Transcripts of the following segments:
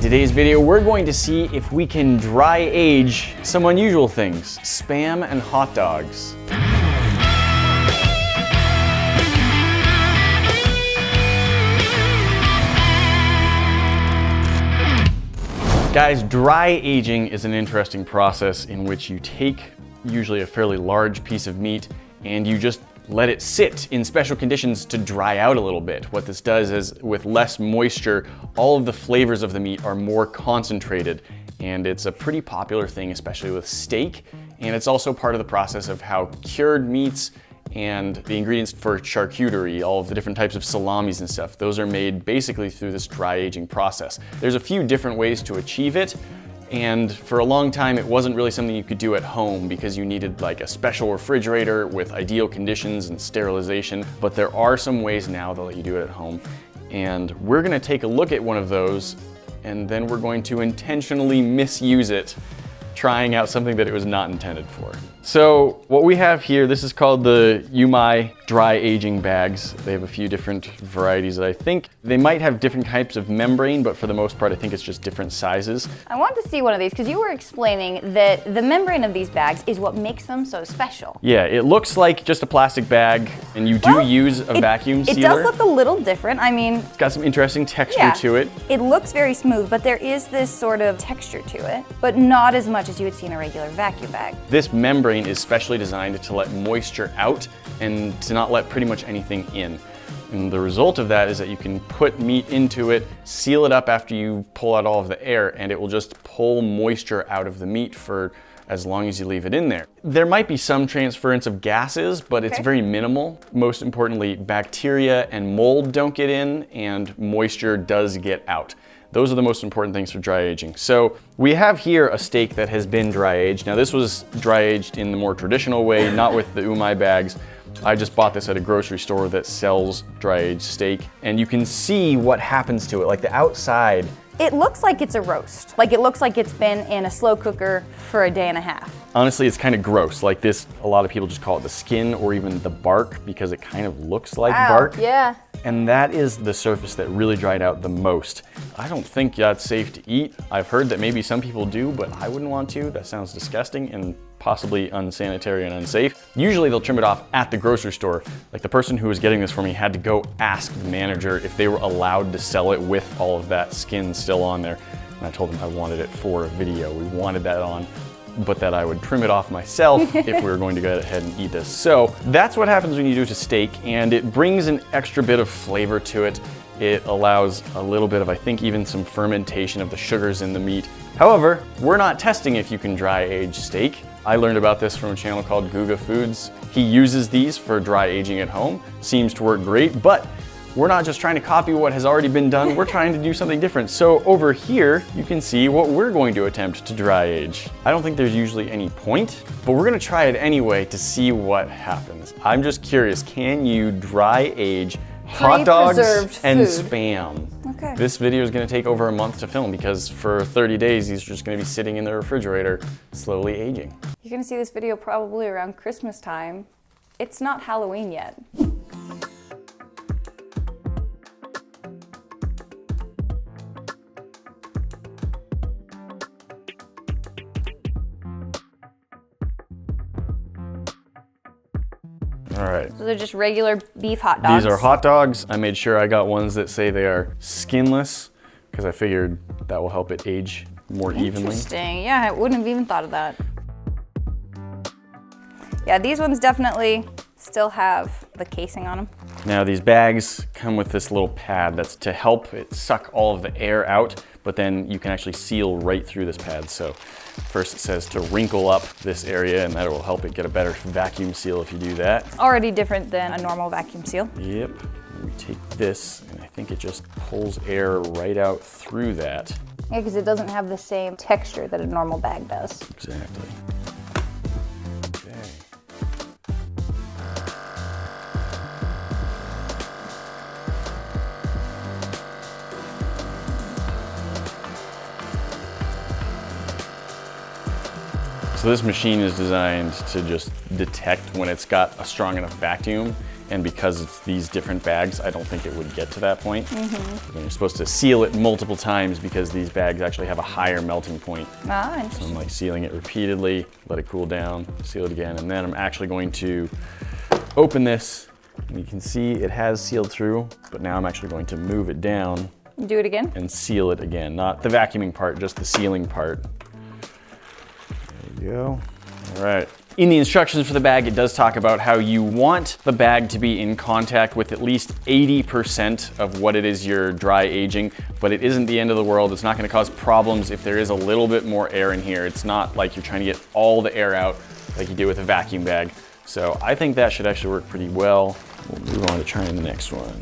today's video, we're going to see if we can dry age some unusual things, Spam and hot dogs. Guys, dry aging is an interesting process in which you take usually a fairly large piece of meat and you just let it sit in special conditions to dry out a little bit. What this does is, with less moisture, all of the flavors of the meat are more concentrated, and it's a pretty popular thing, especially with steak. And it's also part of the process of how cured meats and the ingredients for charcuterie, all of the different types of salamis and stuff, those are made basically through this dry aging process. There's a few different ways to achieve it, and for a long time it wasn't really something you could do at home because you needed like a special refrigerator with ideal conditions and sterilization, but there are some ways now that let you do it at home. And we're gonna take a look at one of those, and then we're going to intentionally misuse it, trying out something that it was not intended for. So what we have here, this is called the Mindme dry aging bags. They have a few different varieties that I think they might have different types of membrane, but for the most part I think it's just different sizes. I want to see one of these because you were explaining that the membrane of these bags is what makes them so special. Yeah, it looks like just a plastic bag, and you do use a vacuum sealer. It does look a little different. I mean, it's got some interesting texture to it. It looks very smooth, but there is this sort of texture to it, but not as much as you would see in a regular vacuum bag. This membrane is specially designed to let moisture out and to not let pretty much anything in. And the result of that is that you can put meat into it, seal it up after you pull out all of the air, and it will just pull moisture out of the meat for as long as you leave it in there. There might be some transference of gases, but it's very minimal. Most importantly, bacteria and mold don't get in, and moisture does get out. Those are the most important things for dry aging. So we have here a steak that has been dry aged. Now this was dry aged in the more traditional way, not with the Mindme bags. I just bought this at a grocery store that sells dry aged steak, and you can see what happens to it. Like the outside, it looks like it's a roast. Like it looks like it's been in a slow cooker for a day and a half. Honestly, it's kind of gross. Like this, a lot of people just call it the skin or even the bark because it kind of looks like bark. Yeah. And that is the surface that really dried out the most. I don't think that's safe to eat. I've heard that maybe some people do, but I wouldn't want to. That sounds disgusting and possibly unsanitary and unsafe. Usually they'll trim it off at the grocery store. Like the person who was getting this for me had to go ask the manager if they were allowed to sell it with all of that skin still on there. And I told them I wanted it for a video. We wanted that on, but that I would trim it off myself if we were going to go ahead and eat this. So that's what happens when you do it to steak, and it brings an extra bit of flavor to it. It allows a little bit of, I think, even some fermentation of the sugars in the meat. However, we're not testing if you can dry age steak. I learned about this from a channel called Guga Foods. He uses these for dry aging at home. Seems to work great, but we're not just trying to copy what has already been done, we're trying to do something different. So over here, you can see what we're going to attempt to dry age. I don't think there's usually any point, but we're gonna try it anyway to see what happens. I'm just curious, can you dry age hot dogs and Spam? Okay. This video is gonna take over a month to film because for 30 days, these are just gonna be sitting in the refrigerator, slowly aging. You're gonna see this video probably around Christmas time. It's not Halloween yet. All right. So they're just regular beef hot dogs. These are hot dogs. I made sure I got ones that say they are skinless because I figured that will help it age more evenly. Interesting. Yeah, I wouldn't have even thought of that. Yeah, these ones definitely still have the casing on them. Now these bags come with this little pad that's to help it suck all of the air out, but then you can actually seal right through this pad. So first it says to wrinkle up this area, and that will help it get a better vacuum seal if you do that. Already different than a normal vacuum seal. Yep. And we take this, and I think it just pulls air right out through that. Yeah, because it doesn't have the same texture that a normal bag does. Exactly. Okay. So this machine is designed to just detect when it's got a strong enough vacuum, And because it's these different bags, I don't think it would get to that point. And you're supposed to seal it multiple times because these bags actually have a higher melting point. Ah, So interesting. I'm like sealing it repeatedly, let it cool down, seal it again, and then I'm actually going to open this. And you can see it has sealed through, but now I'm actually going to move it down Do it again. and seal it again. Not the vacuuming part, just the sealing part. There you go. All right. In the instructions for the bag, it does talk about how you want the bag to be in contact with at least 80% of what it is you're dry aging, but it isn't the end of the world. It's not gonna cause problems if there is a little bit more air in here. It's not like you're trying to get all the air out like you do with a vacuum bag. So I think that should actually work pretty well. We'll move on to trying the next one.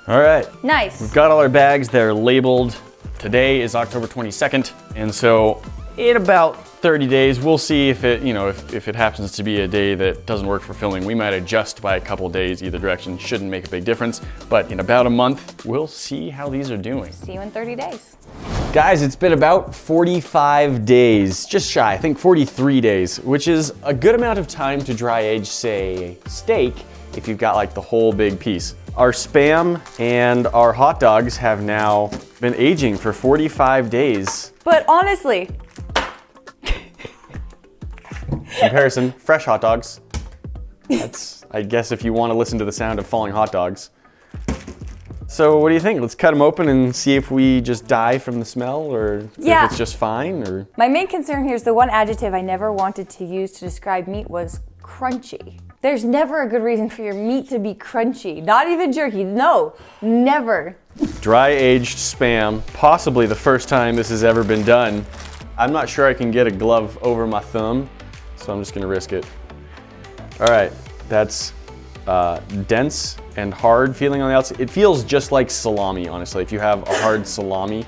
All right, Nice. we've got all our bags. They're labeled. Today is October 22nd, and so in about 30 days, we'll see if it, if it happens to be a day that doesn't work for filming. We might adjust by a couple days either direction. Shouldn't make a big difference, but in about a month, we'll see how these are doing. See you in 30 days. Guys, it's been about 45 days, just shy, I think 43 days, which is a good amount of time to dry age, say, steak, if you've got like the whole big piece. Our Spam and our hot dogs have now been aging for 45 days. But honestly, Comparison, fresh hot dogs. That's, I guess, if you want to listen to the sound of falling hot dogs. So what do you think? Let's cut them open and see if we just die from the smell, or if Yeah. it's just fine, or... my main concern here is the one adjective I never wanted to use to describe meat was crunchy. There's never a good reason for your meat to be crunchy. Not even jerky. No, never. Dry aged Spam, possibly the first time this has ever been done. I'm not sure I can get a glove over my thumb, so I'm just gonna risk it. All right, that's dense and hard feeling on the outside. It feels just like salami, honestly. If you have a hard salami,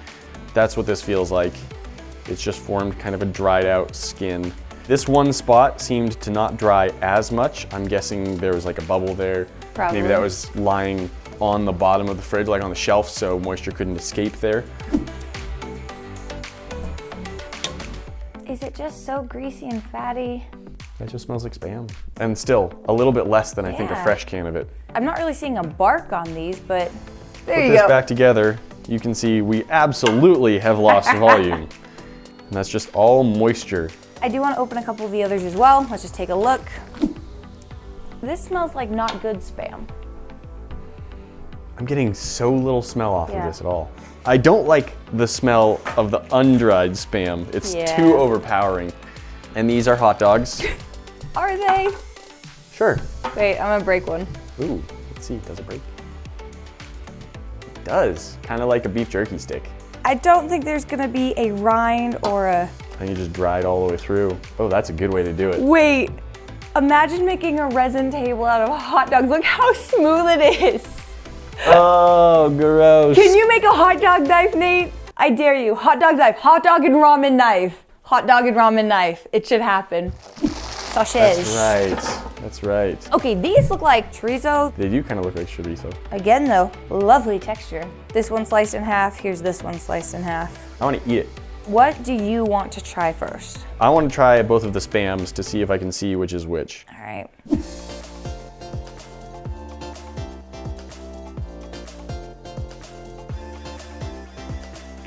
that's what this feels like. It's just formed kind of a dried out skin. This one spot seemed to not dry as much. I'm guessing there was like a bubble there. Probably. Maybe that was lying on the bottom of the fridge, like on the shelf, so moisture couldn't escape there. Is it just so greasy and fatty? That just smells like Spam. And still, a little bit less than I think a Yeah. fresh can of it. I'm not really seeing a bark on these, but there Put you this go. back together, you can see we absolutely have lost volume. And that's just all moisture. I do want to open a couple of the others as well. Let's just take a look. This smells like not good Spam. I'm getting so little smell off Yeah. of this at all. I don't like the smell of the undried Spam. It's Yeah. too overpowering. And these are hot dogs. Are they? Sure. Wait, I'm gonna break one. Ooh, let's see, does it break? It does, kind of like a beef jerky stick. I don't think there's gonna be a rind or a... I think you just dry it all the way through. Oh, that's a good way to do it. Wait, imagine making a resin table out of hot dogs. Look how smooth it is. Oh, gross. Can you make a hot dog knife, Nate? I dare you. Hot dog knife, hot dog and ramen knife. Hot dog and ramen knife. It should happen. Sausage. That's right. That's right. Okay, these look like chorizo. They do kind of look like chorizo. Again though, lovely texture. This one sliced in half, here's this one sliced in half. I want to eat it. What do you want to try first? I want to try both of the Spams to see if I can see which is which. All right.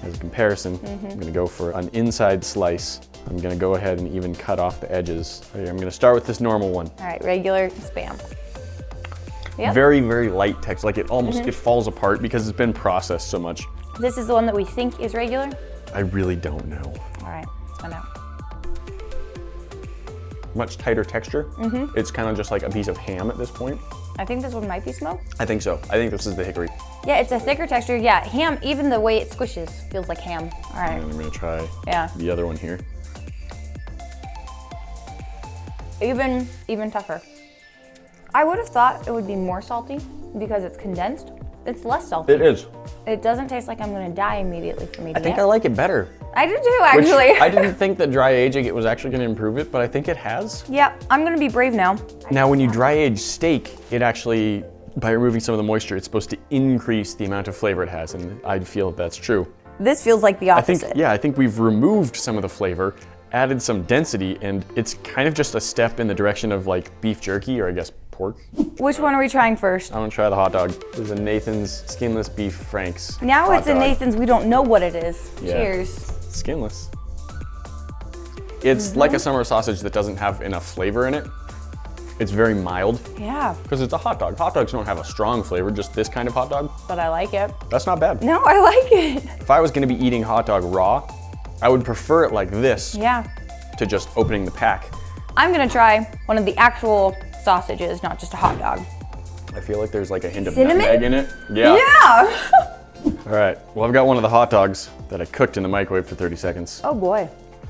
As a comparison, I'm gonna go for an inside slice. I'm gonna go ahead and even cut off the edges. Okay, I'm gonna start with this normal one. All right, regular Spam. Yep. Very, very light text, like it almost, it falls apart because it's been processed so much. This is the one that we think is regular? I really don't know. All right, let's find out. Much tighter texture. It's kind of just like a piece of ham at this point. I think this one might be smoked. I think so. I think this is the hickory. Yeah, it's a thicker texture. Yeah, ham, even the way it squishes feels like ham. All right, And I'm gonna try yeah, the other one here. even tougher. I would have thought it would be more salty because it's condensed. It's less salty. It is. It doesn't taste like I'm gonna die immediately for me to I think get. I like it better. I do too, Which actually. I didn't think that dry aging it was actually gonna improve it, but I think it has. Yeah, I'm gonna be brave now. Now, when you dry age steak, it actually by removing some of the moisture, it's supposed to increase the amount of flavor it has, and I feel that that's true. This feels like the opposite. I think we've removed some of the flavor, added some density, and it's kind of just a step in the direction of like beef jerky, or I guess pork. Which one are we trying first? I'm gonna try the hot dog. This is a Nathan's Skinless Beef Franks. Now it's a Nathan's, we don't know what it is. Yeah. Cheers. Skinless. It's like a summer sausage that doesn't have enough flavor in it. It's very mild. Yeah. Because it's a hot dog. Hot dogs don't have a strong flavor, just this kind of hot dog. But I like it. That's not bad. No, I like it. If I was gonna be eating hot dog raw, I would prefer it like this Yeah. to just opening the pack. I'm gonna try one of the actual sausages, not just a hot dog. I feel like there's like a hint of Cinnamon? nutmeg in it. Yeah. Yeah. All right, well, I've got one of the hot dogs that I cooked in the microwave for 30 seconds. Oh boy.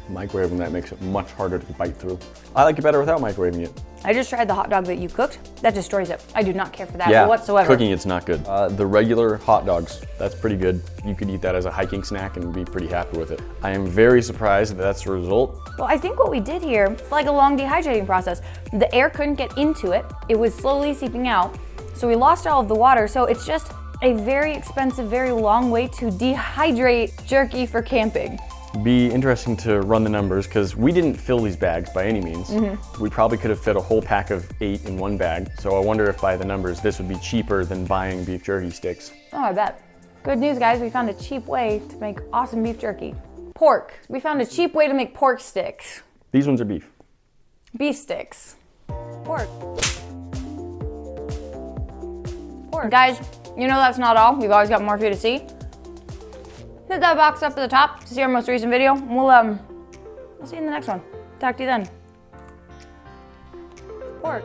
Microwaving that makes it much harder to bite through. I like it better without microwaving it. I just tried the hot dog that you cooked. That destroys it. I do not care for that whatsoever. Cooking it's not good. The regular hot dogs, that's pretty good. You could eat that as a hiking snack and be pretty happy with it. I am very surprised that that's the result. Well, I think what we did here, it's like a long dehydrating process. The air couldn't get into it. It was slowly seeping out. So we lost all of the water. So it's just a very expensive, very long way to dehydrate jerky for camping. Be interesting to run the numbers because we didn't fill these bags by any means. We probably could have fit a whole pack of 8 in one bag. So I wonder if by the numbers, this would be cheaper than buying beef jerky sticks. Oh, I bet. Good news, guys. We found a cheap way to make awesome beef jerky. Pork. We found a cheap way to make pork sticks. These ones are beef. Beef sticks. Pork. Pork. Guys, you know that's not all. We've always got more for you to see. Hit that box up at the top to see our most recent video. We'll see you in the next one. Talk to you then. Pork.